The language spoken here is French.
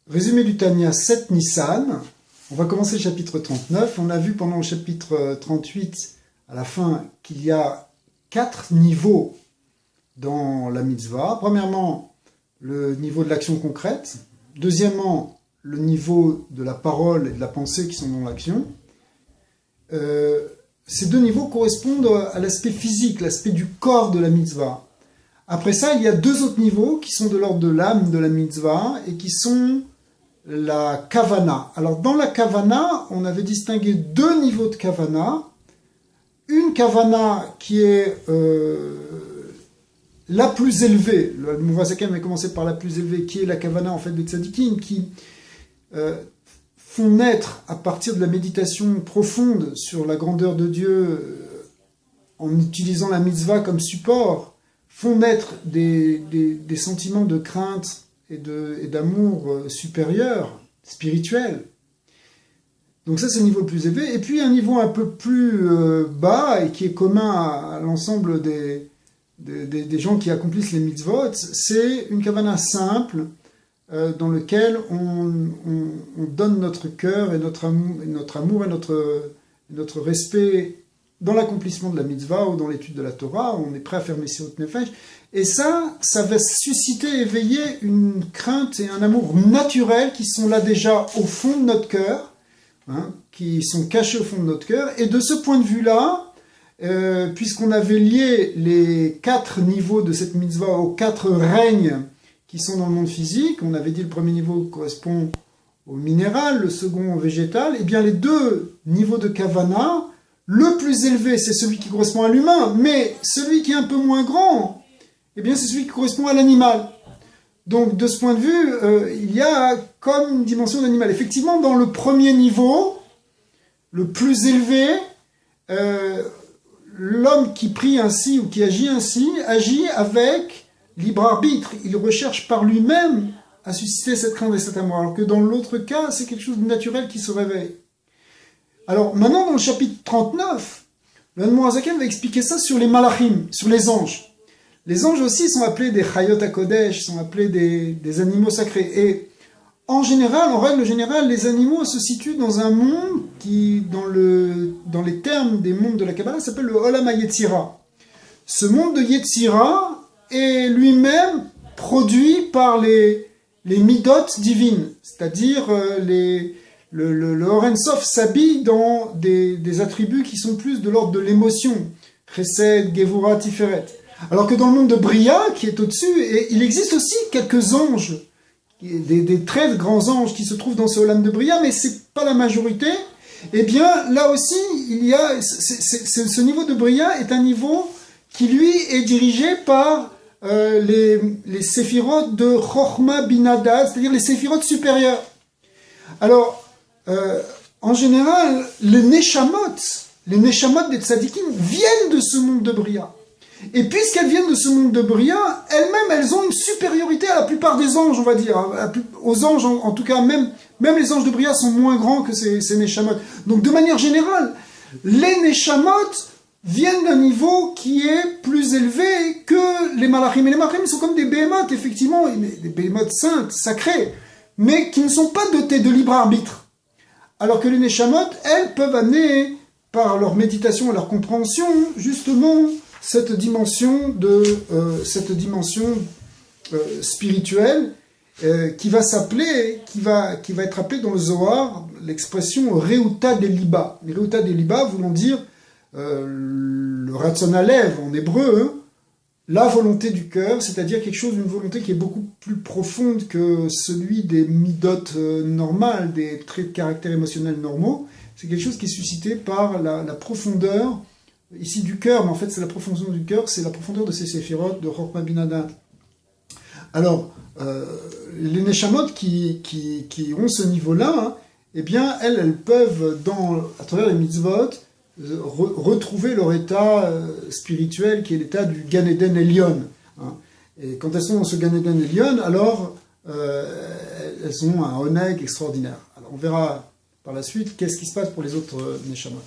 Résumé du Tanya 7 Nissan. On va commencer le chapitre 39. On a vu pendant le chapitre 38, à la fin, qu'il y a 4 niveaux dans la mitzvah. Premièrement, le niveau de l'action concrète. Deuxièmement, le niveau de la parole et de la pensée qui sont dans l'action. Ces deux niveaux correspondent à l'aspect physique, l'aspect du corps de la mitzvah. Après ça, il y a 2 autres niveaux qui sont de l'ordre de l'âme de la mitzvah et qui sont la kavana. Alors dans la kavana, on avait distingué 2 niveaux de kavana. Une kavana qui est la plus élevée, le Mourazaken avait commencé par la plus élevée, qui est la kavana en fait des tzadikim, qui font naître à partir de la méditation profonde sur la grandeur de Dieu, en utilisant la mitzvah comme support, font naître des sentiments de crainte et d'amour supérieur, spirituel. Donc ça, c'est le niveau le plus élevé. Et puis un niveau un peu plus bas, et qui est commun à l'ensemble des gens qui accomplissent les mitzvot, c'est une kavana simple, dans lequel on donne notre cœur et notre amour et notre respect dans l'accomplissement de la mitzvah ou dans l'étude de la Torah. On est prêt à faire Messirut Nefesh. Et ça va susciter, éveiller une crainte et un amour naturel qui sont là déjà au fond de notre cœur, qui sont cachés au fond de notre cœur. Et de ce point de vue-là, puisqu'on avait lié les 4 niveaux de cette mitzvah aux 4 règnes qui sont dans le monde physique, on avait dit le premier niveau correspond au minéral, le second au végétal, et bien les 2 niveaux de kavana, le plus élevé c'est celui qui correspond à l'humain, mais celui qui est un peu moins grand, eh bien c'est celui qui correspond à l'animal. Donc de ce point de vue, il y a comme une dimension d'animal. Effectivement, dans le premier niveau, le plus élevé, l'homme qui prie ainsi ou qui agit ainsi, agit avec libre arbitre. Il recherche par lui-même à susciter cette crainte et cet amour. Alors que dans l'autre cas, c'est quelque chose de naturel qui se réveille. Alors maintenant, dans le chapitre 39, le Mourazaken va expliquer ça sur les malachim, sur les anges. Les anges aussi sont appelés des chayot hakodesh, sont appelés des animaux sacrés. Et en général, en règle générale, les animaux se situent dans un monde qui, dans les termes des mondes de la Kabbalah, s'appelle le Olam HaYetzira. Ce monde de Yetzira est lui-même produit par les midot divines, c'est-à-dire le Or Ein Sof s'habille dans des attributs qui sont plus de l'ordre de l'émotion, Chesed, Gevura, Tiferet. Alors que dans le monde de Bria, qui est au-dessus, et il existe aussi quelques anges, des très grands anges qui se trouvent dans ce Olam de Bria, mais c'est pas la majorité. Eh bien, là aussi, il y a ce niveau de Bria est un niveau qui, lui, est dirigé par les séphirotes de Chochma Binadad, c'est-à-dire les séphirotes supérieurs. Alors, en général, les neshamot des tzadikim viennent de ce monde de Bria. Et puisqu'elles viennent de ce monde de Bria, elles-mêmes, elles ont une supériorité à la plupart des anges, on va dire. Aux anges, en tout cas, même les anges de Bria sont moins grands que ces neshamot. Donc, de manière générale, les neshamot viennent d'un niveau qui est plus élevé que les malachim. Et les malachim sont comme des behemoths, effectivement, des behemoths saintes, sacrés, mais qui ne sont pas dotés de libre arbitre. Alors que les neshamot, elles peuvent amener, par leur méditation et leur compréhension, justement, cette dimension spirituelle qui va être appelée dans le Zohar l'expression Reuta Deliba. Les Reuta Deliba voulant dire le Ratzon Halev en hébreu, la volonté du cœur, c'est-à-dire une volonté qui est beaucoup plus profonde que celui des midot normales, des traits de caractère émotionnel normaux. C'est quelque chose qui est suscité par la profondeur, ici du cœur, mais en fait c'est la profondeur du cœur, c'est la profondeur de ces séphirotes, de Chochma Binadad. Alors, les neshamot qui ont ce niveau-là, eh bien, elles peuvent, à travers les mitzvot, retrouver leur état spirituel, qui est l'état du Gan Eden Elyon. Et quand elles sont dans ce Gan Eden Elyon, alors elles ont un oneg extraordinaire. Alors, on verra par la suite qu'est-ce qui se passe pour les autres neshamot.